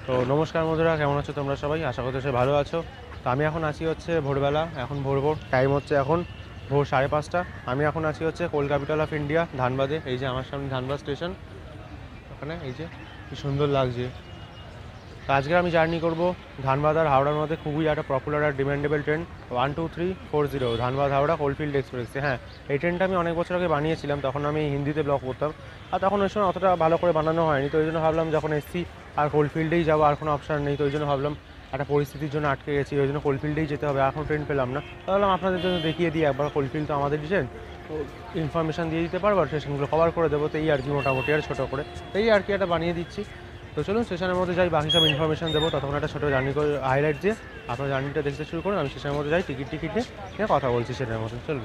তো নমস্কার বন্ধুরা, কেমন আছো তোমরা সবাই? আশা করতে সবাই ভালো আছো। তো আমি এখন আছি হচ্ছে ভোরবেলা, এখন ভোর টাইম হচ্ছে এখন ভোর 5:30। আমি এখন আছি হচ্ছে কোল ক্যাপিটাল অফ ইন্ডিয়া ধানবাদে। এই যে আমার সামনে ধানবাদ স্টেশন, ওখানে এই যে কি সুন্দর লাগছে। তো আজকে আমি জার্নি করব ধানবাদ আর হাওড়ার মধ্যে খুবই একটা পপুলার আর demandable train 12340 Dhanbad Howrah coalfield express. হ্যাঁ, এই ট্রেনটা আমি অনেক বছর আগে বানিয়েছিলাম, তখন আমি হিন্দিতে ব্লগ করতাম আর তখন ওই সময় অতটা ভালো করে বানানো হয়নি। তো ওই জন্য ভাবলাম যখন এসছি আর কোলফিল্ডেই যাবো, আর কোনো অপশান নেই। তো ওই জন্য ভাবলাম একটা পরিস্থিতির জন্য আটকে গেছি, ওই জন্য কোলফিল্ডেই যেতে হবে, এখন ট্রেন পেলাম না। ভাবলাম আপনাদের জন্য দেখিয়ে দিই একবার, কোলফিল্ড তো আমাদের ট্রেন, তো ইনফরমেশান দিয়ে দিতে পারবো আর স্টেশনগুলো কভার করে দেবো। তো এই আর কি, মোটামুটি আর ছোটো করে এই আর কি একটা বানিয়ে দিচ্ছি। তো চলুন স্টেশনের মধ্যে যাই, বাকি সব ইনফরমেশন দেবো। ততক্ষণ একটা ছোটো জার্নি করে হাইলাইট দিয়ে আপনার জার্নিটা দেখতে শুরু করুন। আমি স্টেশনের মধ্যে যাই, টিকিট নিয়ে কথা বলছি সেটার মধ্যে। চলুন।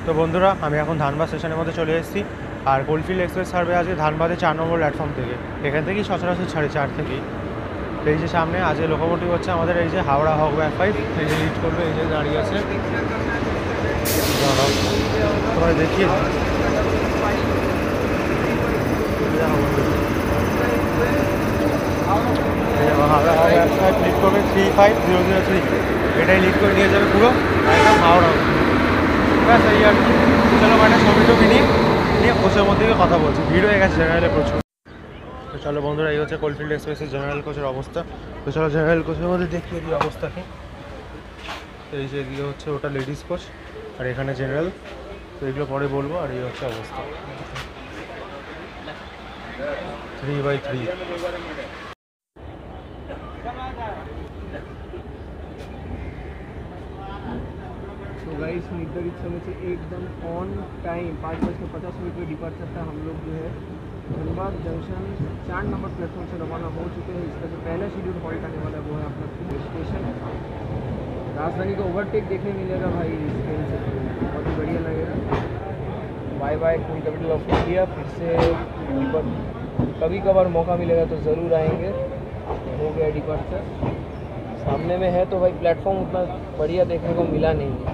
তো বন্ধুরা, আমি এখন ধানবাদ স্টেশনের মধ্যে চলে এসেছি। আর কোলফিল্ড এক্সপ্রেস ছাড়বে আজকে ধানবাদে 4 নম্বর প্ল্যাটফর্ম থেকে। এখান থেকেই সচরাচর ছাড়ে 4 থেকেই। এই যে সামনে আজকে লোকোমোটিভ হচ্ছে আমাদের এই যে হাওড়া হক-ব্যাক 5, এই যে লিড করবে, এই যে দাঁড়িয়ে আছে। তোমাদের দেখিয়ে হাওড়া হক-ব্যাক 5 লিড করবে 35003, এটাই লিড করে নিয়ে যাবে পুরো একদম হাওড়া। ব্যাস এই আর কি। চলো মানে ছবি টবি নিয়ে কোচের মধ্যে কথা বলছি, ভিড় হয়ে গেছে জেনারেলে প্রচুর। তো চলো বন্ধুরা, এই হচ্ছে কোলফিল্ড এক্সপ্রেসের জেনারেল কোচের অবস্থা। তো চলো জেনারেল কোচের মধ্যে দেখিয়ে দিই অবস্থা কি। তো এই যে এদিকে হচ্ছে ওটা লেডিস কোচ আর এখানে জেনারেল। তো এগুলো পরে বলবো। আর এই হচ্ছে অবস্থা 3/3। तो गाइस निर्धारित समय से एकदम ऑन टाइम 5:50 पे डिपार्चर था। हम लोग जो है धनबाद जंक्शन 4 नंबर प्लेटफॉर्म से रवाना हो चुके हैं। इसका जो पहला शेड्यूल हॉल्ट आने वाला है वो है अपना स्टेशन। राजधानी का ओवरटेक देखने मिलेगा भाई इस ट्रेन से, बहुत ही बढ़िया लगेगा। Bye bye coal capital of India. फिर से कभी कभार मौका मिलेगा तो ज़रूर आएंगे। हो गया डिपार्चर, सामने में है तो भाई प्लेटफॉर्म उतना बढ़िया देखने को मिला नहीं है।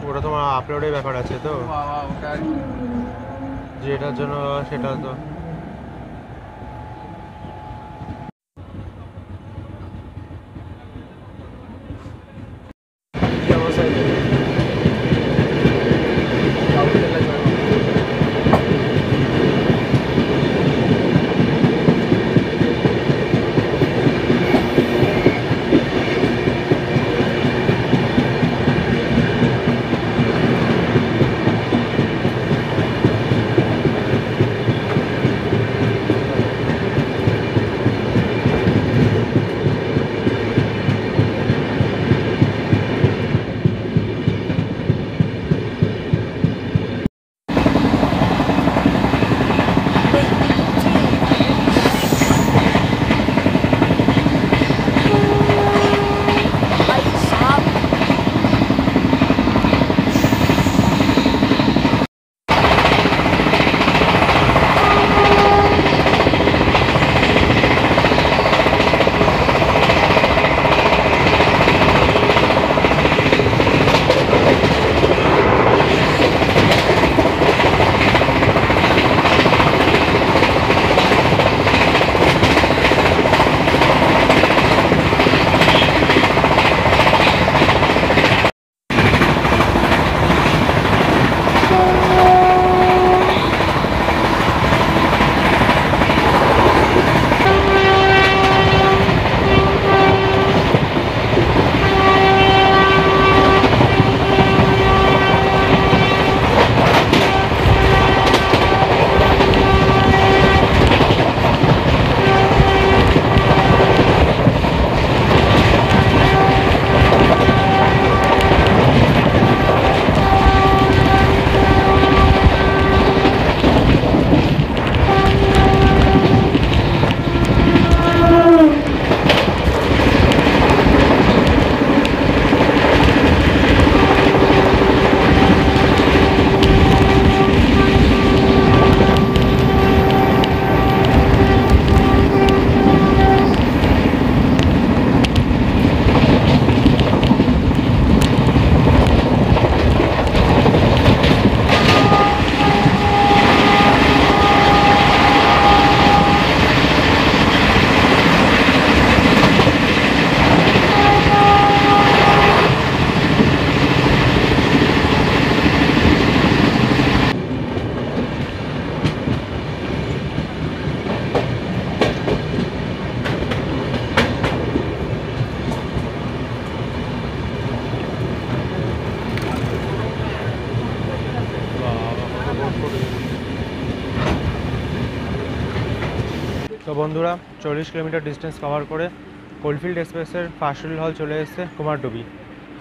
ওটা তোমার আপলোডের ব্যাপার আছে তো, যেটার জন্য সেটা তো বন্ধুরা 40 কিলোমিটার ডিস্টেন্স কভার করে কোলফিল্ড এক্সপ্রেসের ফার্স্ট শিডিউল হল চলে এসেছে কুমারডুবি।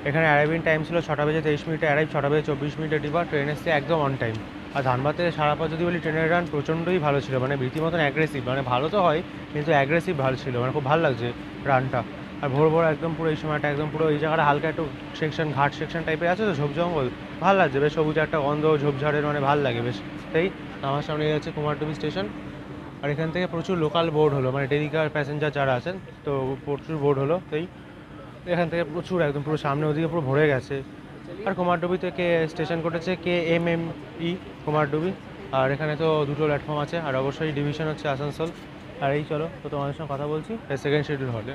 এখানে অ্যারাইভিং টাইম ছিল 6টা বেজে 23 মিনিটে অ্যারাইভ, 6টা বেজে 24 মিনিটে ডিপার। ট্রেন এসছে একদম অন টাইম। আর ধানবাদ থেকে সারাপথ যদি বলি ট্রেনের রান প্রচণ্ডই ভালো ছিল, মানে রীতিমতন অ্যাগ্রেসিভ, মানে ভালো তো হয় কিন্তু অ্যাগ্রেসিভ ভালো ছিল, মানে খুব ভালো লাগছে রানটা। আর ভোর ভোর একদম পুরো এই সময়টা একদম পুরো এই জায়গাটা হালকা একটু সেকশন ঘাট সেকশন টাইপের আছে তো, ঝোপ জঙ্গল ভালো লাগছে বেশ, সবুজ একটা গন্ধ ঝোপঝাড়ের, মানে ভালো লাগে বেশ। তাই আমার সামনে এই হচ্ছে কুমারডুবি স্টেশন। আর এখান থেকে প্রচুর লোকাল বোর্ড হলো, মানে ডেলিকার প্যাসেঞ্জার যারা আছেন তো প্রচুর বোর্ড হলো। তাই এখান থেকে প্রচুর একদম পুরো সামনে ওদিকে পুরো ভরে গেছে। আর কুমারডুবি থেকে স্টেশন করেছে KMME কুমারডুবি। আর এখানে তো দুটো প্ল্যাটফর্ম আছে, আর অবশ্যই ডিভিশন হচ্ছে আসানসোল। আর এই চলো তো তোমাদের সঙ্গে কথা বলছি সেকেন্ড শিডিউল হলে।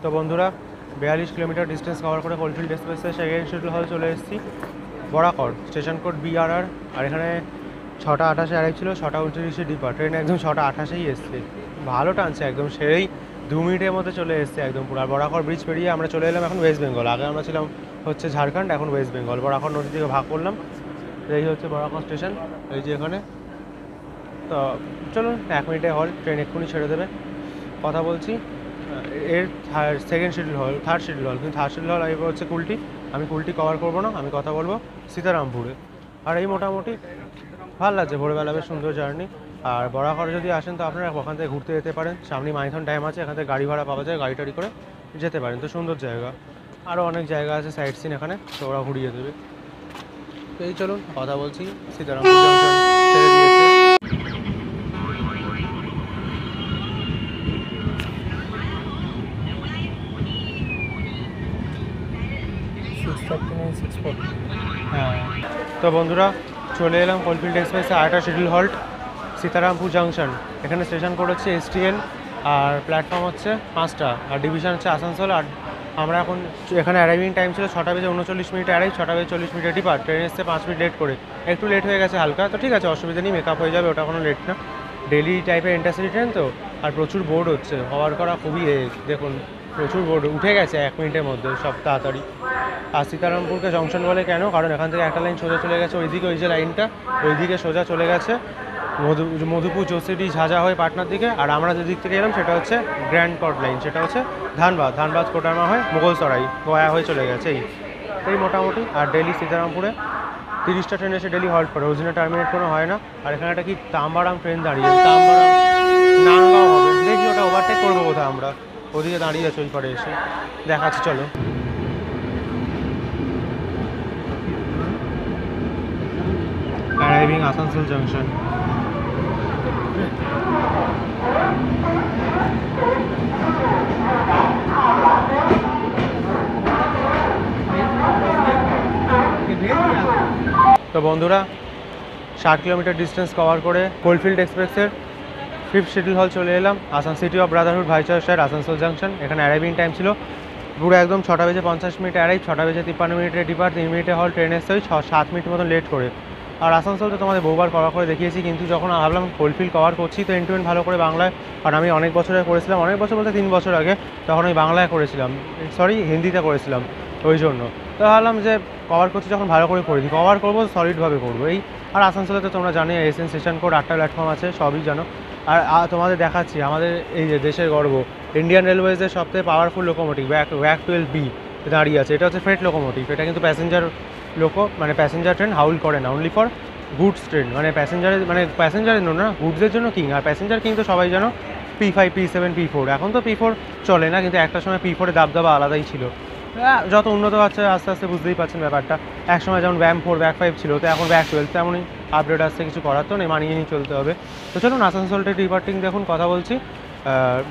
তো বন্ধুরা 42 কিলোমিটার ডিস্টেন্স কভার করে কোলফিল্ড এক্সপ্রেসের সেকেন্ড শিডিউল হল চলে এসেছি বরাকর। Station code BRR। আর এখানে 6টা 28-এ অ্যারাইভ ছিল, 6টা 29-এ ডিপার। ট্রেন একদম 6টা 28-এই এসছে, ভালো টানছে একদম, সেই 2 মিনিটের মধ্যে চলে এসছে একদম পুরো। আর বরাকর ব্রিজ পেরিয়ে আমরা চলে এলাম এখন ওয়েস্ট বেঙ্গল। আগে আমরা ছিলাম হচ্ছে ঝাড়খণ্ড, এখন ওয়েস্ট বেঙ্গল। বরাকর নদী থেকে ভাগ করলাম। এই হচ্ছে বরাকর স্টেশন, এই যে এখানে। তো চলুন 1 মিনিটে হল, ট্রেন এক্ষুনি ছেড়ে দেবে। কথা বলছি এর সেকেন্ড শিডিউল হল, থার্ড শিডিউল হল, কিন্তু থার্ড শিডিউল হল এবার হচ্ছে কুলটি। আমি কুলটি কভার করবো না, আমি কথা বলবো সীতারামপুরে। আর এই মোটামুটি ভালো লাগছে, ভোরবেলা বেশ সুন্দর জার্নি। আর বরাকর যদি আসেন তো আপনারা ওখান থেকে ঘুরতে যেতে পারেন, সামনে মাইথন ড্যাম আছে, এখান থেকে গাড়ি ভাড়া পাওয়া যায়, গাড়ি টাড়ি করে যেতে পারেন। তো সুন্দর জায়গা, আরও অনেক জায়গা আছে সাইট সিন এখানে, তো ওরা ঘুরিয়ে দেবে। তো এই চলুন কথা বলছি সীতারামপুর জাংশন ছেড়ে দিয়েছে। হ্যাঁ, তো বন্ধুরা চলে এলাম কোলফিল্ড এক্সপ্রেসে আরেকটা শিডিউল হল্ট সীতারামপুর জাংশন। এখানে স্টেশন কোড হচ্ছে STN, আর প্ল্যাটফর্ম হচ্ছে 5টা, আর ডিভিশন হচ্ছে আসানসোল। আর আমরা এখন এখানে অ্যারাইভিং টাইম ছিল 6টা বেজে 39 মিনিটে অ্যারাইভ, 6টা বেজে 40 মিনিটে ডিপার। ট্রেন এসছে 5 মিনিট লেট করে, একটু লেট হয়ে গেছে হালকা, তো ঠিক আছে অসুবিধা নেই, মেকআপ হয়ে যাবে, ওটা কোনো লেট না। ডেলি টাইপের ইন্টারসিটি ট্রেন তো, আর প্রচুর বোর্ড হচ্ছে, কভার করা খুবই দেখুন প্রচুর বোর্ড উঠে গেছে 1 মিনিটের মধ্যে সব তাড়াতাড়ি। আর সীতারামপুরকে জংশন বলে কেন, কারণ এখান থেকে একটা লাইন সোজা চলে গেছে ওইদিকে, ওই যে লাইনটা ওইদিকে সোজা চলে গেছে মধুপুর চৌসিডি ঝাঁঝা হয়ে পাটনার দিকে। আর আমরা যে দিক থেকে এলাম সেটা হচ্ছে গ্র্যান্ড কট লাইন, সেটা হচ্ছে ধানবাদ কোটারমা হয়ে মুঘলসরাই গয়া হয়ে চলে গেছে। এই মোটামুটি। আর ডেলি সীতারামপুরে 30টা ট্রেন এসে ডেলি হল্ট করে, ওই জন্য টার্মিনেট কোনো হয় না। আর এখানে একটা কি তাম্বারাম ট্রেন দাঁড়িয়ে, তাম্বারাম নানগাঁও হবে, দেখি ওটা ওভারটেক করবো কোথায়, আমরা ওদিকে দাঁড়িয়ে আছি ওই পারে এসে দেখাচ্ছি চলো। Arriving Asansol junction. তো বন্ধুরা 60 কিলোমিটার ডিস্টেন্স কভার করে কোলফিল্ড এক্সপ্রেসের 5th শিডিউল হল চলে এলাম সিটি অফ ব্রাদারহুড ভাইচার স্যার আসানসোল জাংশন। এখানে অ্যারাইভিং টাইম ছিল পুরো একদম 6টা বেজে 50 মিনিটে অ্যারাইভ, 6টা বেজে 53 মিনিটে ডিপার, 3 মিনিটে হল। ট্রেন এসছে ওই 7 মিনিট মতন লেট করে। আর আসানসোল তো তোমাদের বহুবার কভার করে দেখিয়েছি, কিন্তু যখন ভাবলাম কোলফিল্ড কভার করছি তো এন্ড টু এন্ড ভালো করে বাংলায়, কারণ আমি অনেক বছরে করেছিলাম, অনেক বছর বলতে 3 বছর আগে, তখন আমি বাংলায় করেছিলাম, হিন্দিতে করেছিলাম, ওই জন্য তো ভাবলাম যে কভার করছি যখন ভালো করে করে দিই, কভার করবো সলিডভাবে করবো এই। আর আসানসোলে তো তোমরা জানো SN স্টেশন কোড 8টা প্ল্যাটফর্ম আছে, সবই জানো। আর তোমাদের দেখাচ্ছি আমাদের এই যে দেশের গর্ব ইন্ডিয়ান রেলওয়েজের সবথেকে পাওয়ারফুল লোকোমোটিভ WAC 12B দাঁড়িয়ে আছে। এটা হচ্ছে ফ্রেট লোকোমোটিভ, এটা কিন্তু প্যাসেঞ্জার মানে প্যাসেঞ্জার ট্রেন হাউল করে না, অনলি ফর গুডস ট্রেন, মানে প্যাসেঞ্জারের জন্য না, গুডসের জন্য কিং। আর প্যাসেঞ্জার কিং তো সবাই জানো P5 P7 P4, এখন তো P4 চলে না, কিন্তু একটা সময় P4 এর দাবদাবা আলাদাই ছিল। যত উন্নত হচ্ছে আস্তে আস্তে বুঝতেই পারছেন ব্যাপারটা। একসময় যেমন ব্যাম 4 ব্যাক 5 ছিল, তো এখন ব্যাক 12, তেমনই আপডেট আসছে, কিছু করার তো নেই, মানিয়ে নিয়ে চলতে হবে। তো চলুন আসানসোল থেকে ডিপার্টিং দেখুন কথা বলছি,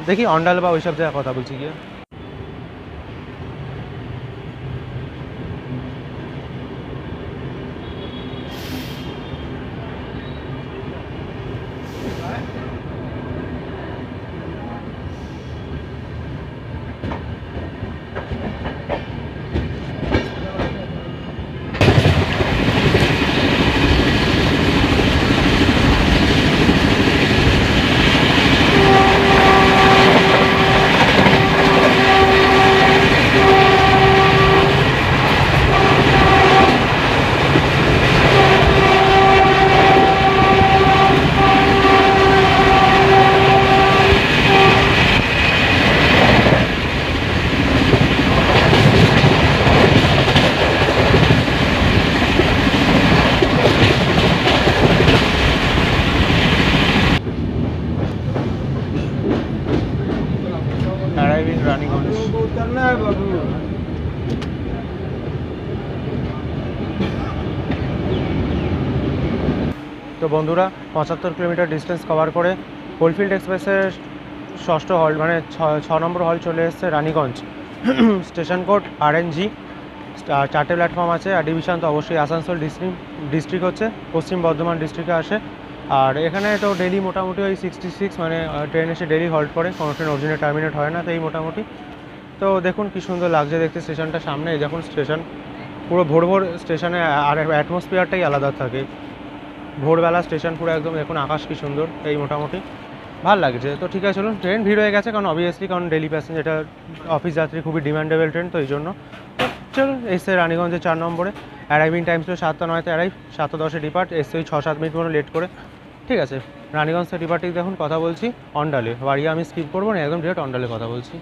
দেখি অন্ডাল বা ওইসব জায়গায় কথা বলছি গিয়ে। অ্যারাইভিং রানীগঞ্জ। उतरना है बाबू। তো বন্ধুরা 75 কিলোমিটার ডিস্টেন্স কভার করে কোলফিল্ড এক্সপ্রেসের ষষ্ঠ হল মানে 6 নম্বর হল চলে এসেছে রানীগঞ্জ। স্টেশন কোড RNG, আর 4টে প্ল্যাটফর্ম আছে। আর ডিভিশন তো অবশ্যই আসানসোল ডিস্ট্রিক্ট হচ্ছে, পশ্চিম বর্ধমান ডিস্ট্রিক্টে আসে। আর এখানে তো ডেলি মোটামুটি ওই 66 মানে ট্রেন এসে ডেলি হল্ট করে, কোনো ট্রেন অরিজিনাল টার্মিনেট হয় না, তো এই মোটামুটি। তো দেখুন কি সুন্দর লাগছে দেখতে স্টেশনটা, সামনে যখন স্টেশন পুরো ভোর ভোর স্টেশনে, আর অ্যাটমসফিয়ারটাই আলাদা থাকে ভোরবেলা স্টেশন পুরো একদম। দেখুন আকাশ কি সুন্দর, এই মোটামুটি ভালো লাগছে। তো ঠিক আছে চলুন, ট্রেন ভিড় হয়ে গেছে কারণ অবভিয়াসলি, কারণ ডেলি প্যাসেঞ্জার, এটা অফিস যাত্রী খুবই ডিমান্ডেবল ট্রেন, তো এই জন্য। চলুন এসছে রানীগঞ্জে 4 নম্বরে। অ্যারাইভিং টাইম ছিল 7টা 9-তে অ্যারাইভ, 7টা 10-এ ডিপার্ট, এসছে ওই 6-7 মিনিট মতো লেট করে। ঠিক আছে, রানীগঞ্জ থেকে ডিপার্টিং দেখুন কথা বলছি অন্ডালে। বাড়িয়ে আমি স্কিপ করবো না, একদম ডিরেক্ট অন্ডালে কথা বলছি।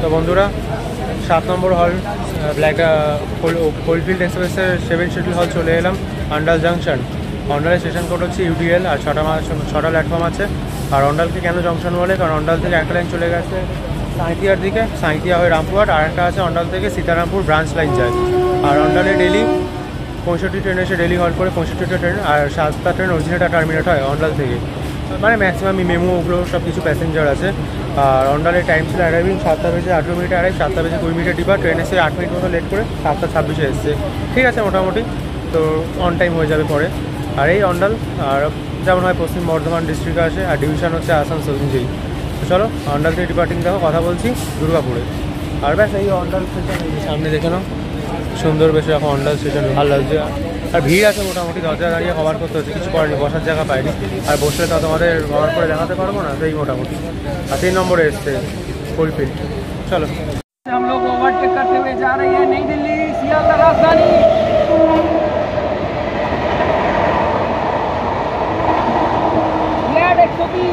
তো বন্ধুরা 7 নম্বর হল কোলফিল্ড এক্সপ্রেসের 7 শিডিউল হল চলে এলাম অন্ডাল জাংশন। অন্ডালের স্টেশন কোড হচ্ছে UDL, আর 6টা প্ল্যাটফর্ম আছে। আর অন্ডালকে কেন জংশন বলে, কারণ অন্ডাল থেকে একটা লাইন চলে গেছে সাঁইথিয়ার দিকে, সাঁইথিয়া হয়ে রামপুরহাট, আর একটা আছে অন্ডাল থেকে সীতারামপুর ব্রাঞ্চ লাইন যায়। আর অন্ডালে ডেলি 65 ট্রেন এসে ডেলি হল করে, 65টা ট্রেন, আর 7টা ট্রেন অরিজিনালটা টার্মিনেট হয় অন্ডাল থেকে, মানে ম্যাক্সিমাম মেমো ওগুলো সব কিছু প্যাসেঞ্জার আছে। আর অন্ডালের টাইম ছিল অ্যারাইভিং 7টা বেজে 18 মিনিটে অ্যারাইভ, 7টা বেজে 20 মিনিটে ডিপার্ট। ট্রেন এসে 8 মিনিট মতো লেট করে 7টা 26-এ এসছে। ঠিক আছে মোটামুটি, তো অন টাইম হয়ে যাবে পরে। আর এই অন্ডাল আর যেমন হয় পশ্চিম বর্ধমান ডিস্ট্রিক্টে আসে, আর ডিভিশন হচ্ছে আসানসোল নিজেই। তো চলো অন্ডাল থেকে ডিপার্টিং দেখো কথা বলছি দুর্গাপুরে। আর ব্যাস এই অন্ডাল স্টেশন সামনে দেখে নাও, সুন্দর বেশ এখন অন্ডাল স্টেশন, ভালো লাগছে। আর ভিড় আছে মোটামুটি, দরজা দাঁড়িয়ে কভার করতে হচ্ছে, কিছু করেনি, বসার জায়গা পাইনি। আর বসলে তো তোমাদের কভার করে দেখাতে পারবো না, তো এই মোটামুটি। আর 3 নম্বরে এসছে কোলফিল্ড। चलो हम लोग ओवरटेक करते हुए जा रहे हैं नई दिल्ली सियालदह राजधानी। फ्लैट 130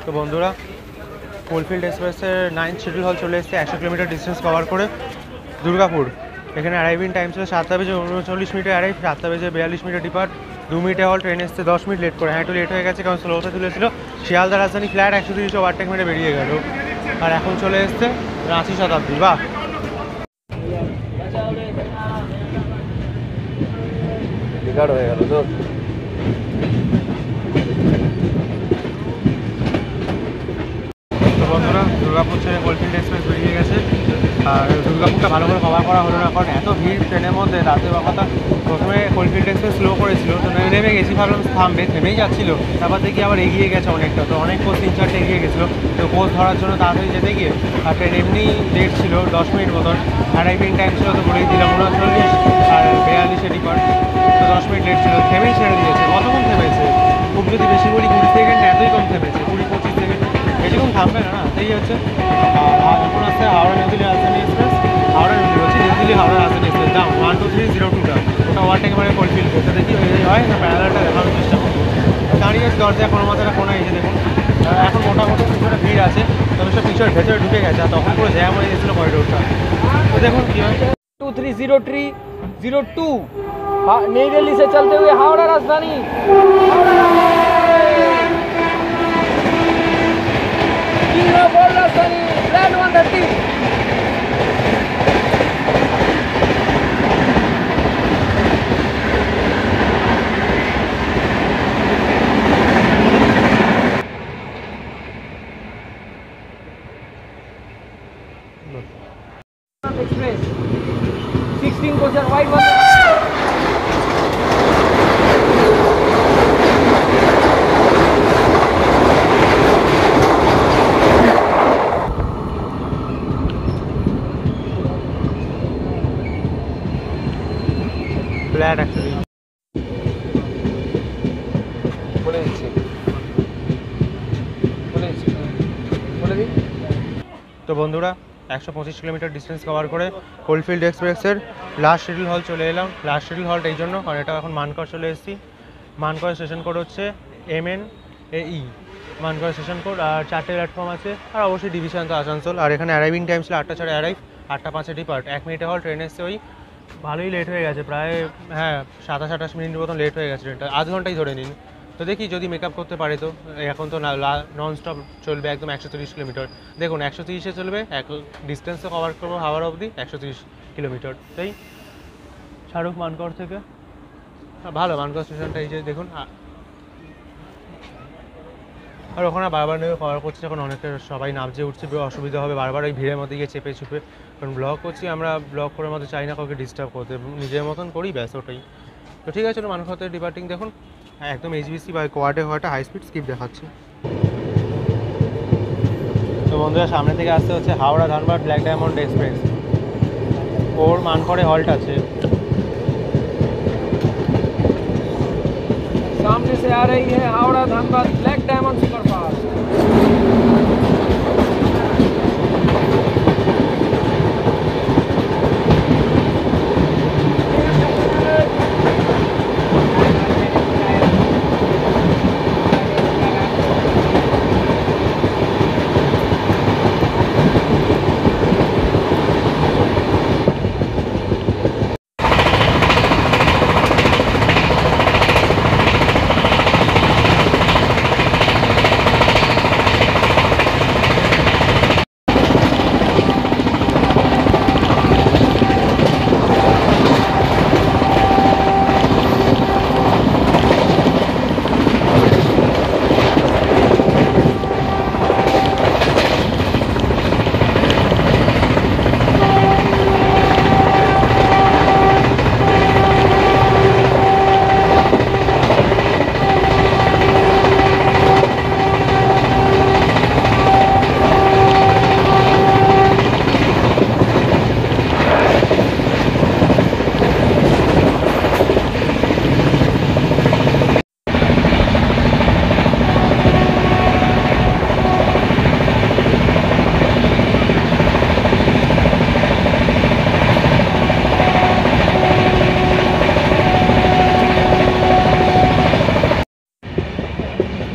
তো বন্ধুরা কোলফিল্ড এক্সপ্রেসের 9th শিডিউল হল চলে এসেছে 100 কিলোমিটার ডিস্টেন্স কভার করে দুর্গাপুর। এখানে অ্যারাইভিং টাইম ছিল 7টা বেজে 39 মিনিটে অ্যারাইভ, 7টা বেজে 42 মিনিটে ডিপার্ট, 2 মিনিটে হল। ট্রেন এসছে 10 মিনিট লেট করে, হ্যাঁ একটু লেট হয়ে গেছে কারণ স্লোতে তুলেছিল। শিয়ালদা রাজধানী ফ্ল্যাট 130 ওভারটেক মেরে বেরিয়ে গেল। আর এখন চলে এসছে রাঁচি শতাব্দী। বাহ, রেকর্ড হয়ে গেল তো। তো বন্ধুরা দুর্গাপুর ছেড়ে কোলফিল্ড এক্সপ্রেস বেরিয়ে গেছে। আর দুর্গাপুরটা ভালো করে কভার করা হলো না, কারণ এত ভিড় ট্রেনের মধ্যে। রাতের কথা প্রথমে কোলফিল্ড এক্সপ্রেস স্লো করেছিল, তো নেমে গেছি, ভাবলাম থামবে, থেমেই যাচ্ছিলো। তারপর দেখি আবার এগিয়ে গেছে অনেকটা, তো অনেক কোচ 3-4টে এগিয়ে গেছিলো। তো কোচ ধরার জন্য তাড়াতাড়ি যেতে গিয়ে, আর ট্রেন এমনি লেট ছিল 10 মিনিট মতন। অ্যারাইভিং টাইম ছিল তো বলেই দিলাম 39 আর 42 ডিপার্ট, তো 10 মিনিট লেট ছিল। থেমেই ছেড়ে দিয়েছে। কতক্ষণ থেমেছে? খুব যদি বেশি বলি 20 সেকেন্ড, এতই কম থেমেছে, 20-25 সেকেন্ড, বেশিক্ষণ থামবে না, না এই হচ্ছে। এখন আসছে হাওড়া নিউ দিল্লি রাজধানী এক্সপ্রেস। হাওড়া নিউ দিল্লি হচ্ছে, নিউ দিল্লি হাওড়া রাজধানী এক্সপ্রেস দাম 12302টা। ওটা ওয়ার্ড একেবারে কোলফিল্ড করতে দেখি হয় না, প্যারালালটা দেখানোর চেষ্টা করবো। দাঁড়িয়ে দরজায় কোনো মাথাটা কোনো এসে দেখুন। এখন মোটামুটি পিছনে ভিড় আছে, তবে সব পিছনে ভেতরে ঢুকে গেছে, আর তখন পুরো জ্যাম হয়ে গেছিলো করিডোরটা। তো দেখুন কী হয়। 230302 नई दिल्ली से चलते हुए हावड़ा राजधानी। राजधानी प्लान 130। एक्सप्रेस 16 कोचर वाइड वन। ফ্ল্যাট অ্যাকচুয়ালি বলে দিচ্ছি, বলে দিচ্ছি, বলে দিই। তো বন্ধুরা 125 কিলোমিটার ডিস্টেন্স কভার করে কোলফিল্ড এক্সপ্রেসের লাস্ট শিডিউল হল চলে এলাম। লাস্ট শিডিউল হলটা এই জন্য, কারণ এটা এখন মানকর চলে এসেছি। মানকর স্টেশন কোড হচ্ছে MNAE, মানকর স্টেশন কোড। আর 4টে প্ল্যাটফর্ম আছে, আর অবশ্যই ডিভিশন তো আসানসোল। আর এখানে অ্যারাইভিং টাইম ছিল 8টা 4 অ্যারাইভ, 8টা 5 ডিপার্ট। 1 মিনিটে হল ট্রেন এসছে, ওই ভালোই লেট হয়ে গেছে, প্রায় 27-28 মিনিট মতন লেট হয়ে গেছে ট্রেনটা, আধ ঘন্টাই ধরে নিন। তো দেখি যদি মেকআপ করতে পারে। তো এখন তো নন স্টপ চলবে একদম 130 কিলোমিটার। দেখুন 130-এ চলবে, এক ডিস্টেন্সও কভার করবো হাওড়া অবধি 130 কিলোমিটার। তাই শাহরুখ মানকর থেকে ভালো, মানকর স্টেশনটা এই যে দেখুন। আর ওখানে বারবার নেমে কভার করছি, যখন অনেকে সবাই নামছে উঠছে, অসুবিধা হবে বারবার ওই ভিড়ের মধ্যে গিয়ে চেপে চুপে। কারণ ব্লগ করছি আমরা, ব্লগ করার মধ্যে চাই না কাউকে ডিস্টার্ব করতে, নিজের মতন করি, ব্যাস ওটাই। তো ঠিক আছে, মানকর থেকে ডিপার্টিং দেখুন একদম HBC বা কোয়াডে হওয়াটা হাই স্পিড স্কিপ দেখাচ্ছে। তো বন্ধুরা সামনে থেকে আসতে হচ্ছে Howrah Dhanbad black diamond express, ওর মানকরে হল্ট আছে। सामने से आ रही है Howrah Dhanbad black diamond superfast.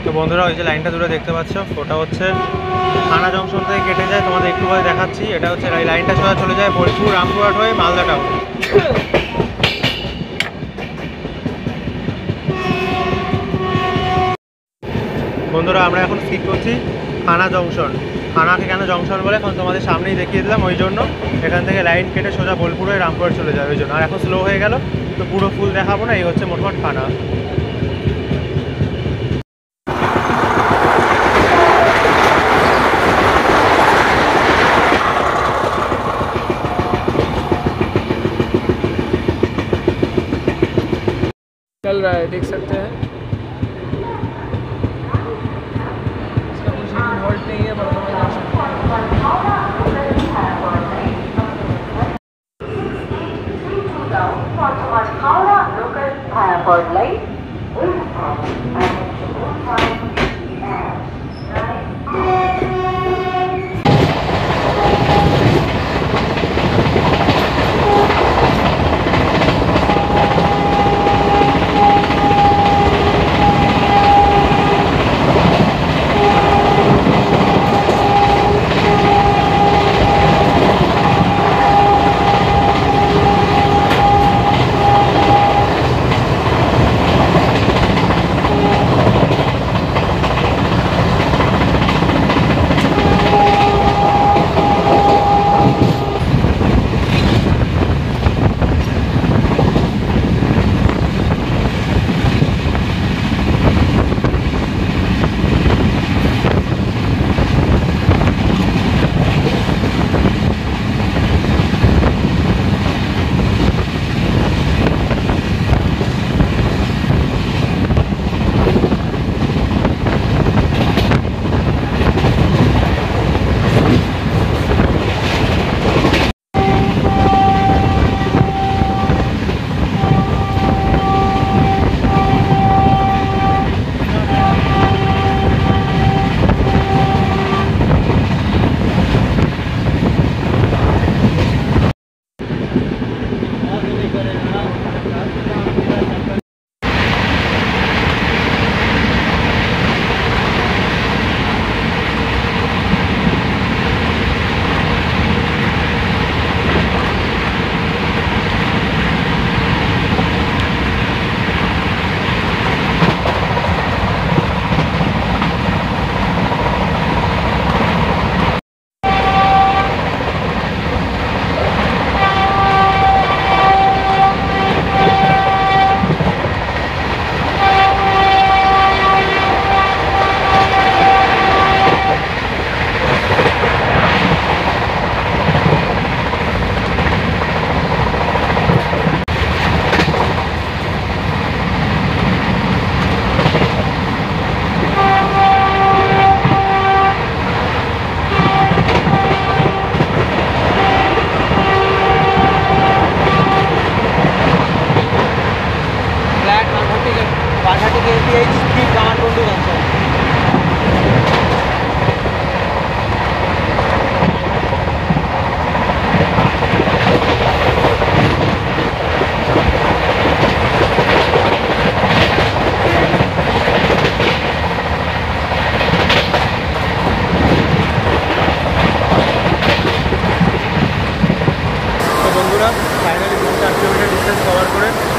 তো বন্ধুরা ওই যে লাইনটা দূরে দেখতে পাচ্ছ, ওটা হচ্ছে থানা জংশন থেকে কেটে যায়, তোমাদের একটু পরে দেখাচ্ছি। এটা হচ্ছে এই লাইনটা সোজা চলে যায় বোলপুর রামপুরহাট হয়ে মালদা টাউন। বন্ধুরা আমরা এখন স্কিপ করছি থানা জংশন। থানাকে কেন জংশন বলে, কারণ তোমাদের সামনেই দেখিয়ে দিলাম, ওই জন্য এখান থেকে লাইন কেটে সোজা বোলপুর হয়ে রামপুরহাট চলে যায়, ওই জন্য। আর এখন স্লো হয়ে গেল, তো পুরো ফুল দেখাবো না, এই হচ্ছে মোটমাট খানা। चल रहा है, देख सकते हैं। इसका कुछ वोल्ट नहीं है, बर्तमान जंक्शन।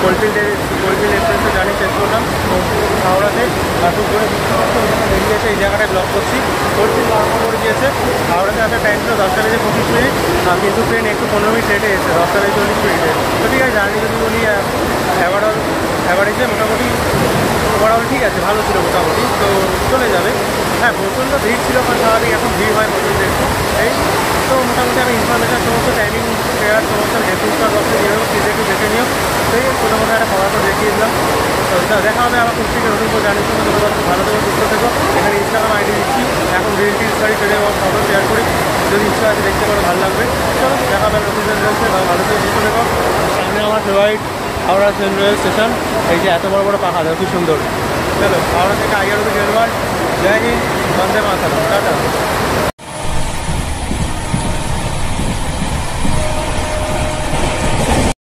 कोलफिल्ड एक्सप्रेस জার্নি শেষ করলাম হাওড়াতে। আর খুব করে বেরিয়েছে এই জায়গাটায় ব্লক করছি। কোলফিল্ড বারবার করে গিয়েছে, হাওড়াতে আসার টাইম ছিল 10টা বেজে 25 মিনিট, কিন্তু ট্রেন একটু 15 মিনিট লেটে এসেছে, 10টা বেজে 40 মিনিটে। তো ঠিক আছে, জার্নি যদি বলি অ্যাভারেজে মোটামুটি ওভারঅল ঠিক আছে, ভালো ছিল মোটামুটি, তো চলে যাবে। হ্যাঁ, প্রচণ্ড ভিড় ছিল, কারণ স্বাভাবিক এখন ভিড় হয় প্রচণ্ড একটু। এই তো মোটামুটি আমি ইনফরমেশন সমস্ত টাইমিং ফেয়ার সমস্ত হেডফোনটা বক্সে দিয়ে দেবো, প্লিজ একটু দেখে নিও। সেই মোটামুটি একটা খবর দেখিয়ে দিলাম। তো দেখা হবে আবার কুস্তিকে নতুন করে জানিয়ে জন্য তোমাদের ভালো থেকো, সুস্থ থেকো। এখানে ইনস্টাগ্রাম আইডি দিচ্ছি, এখন রিল টিলস বাড়ি চলে যাবো, ফটো শেয়ার করি, যদি ইচ্ছা আছে দেখতে পারো, ভালো লাগবে। চলো দেখা হবে নতুন রয়েছে, ভালো থেকে সুস্থ থেকো। সামনে আমার ফেভারিট হাওড়া সেন্ট্রাল স্টেশন, এই যে এত বড় বড় পাখা, খুব সুন্দর। চলো হাওড়া থেকে আইআরবি রেলওয়ার্ল্ড, জয় হিন্দ, বন্দে মাতরম, টাটা।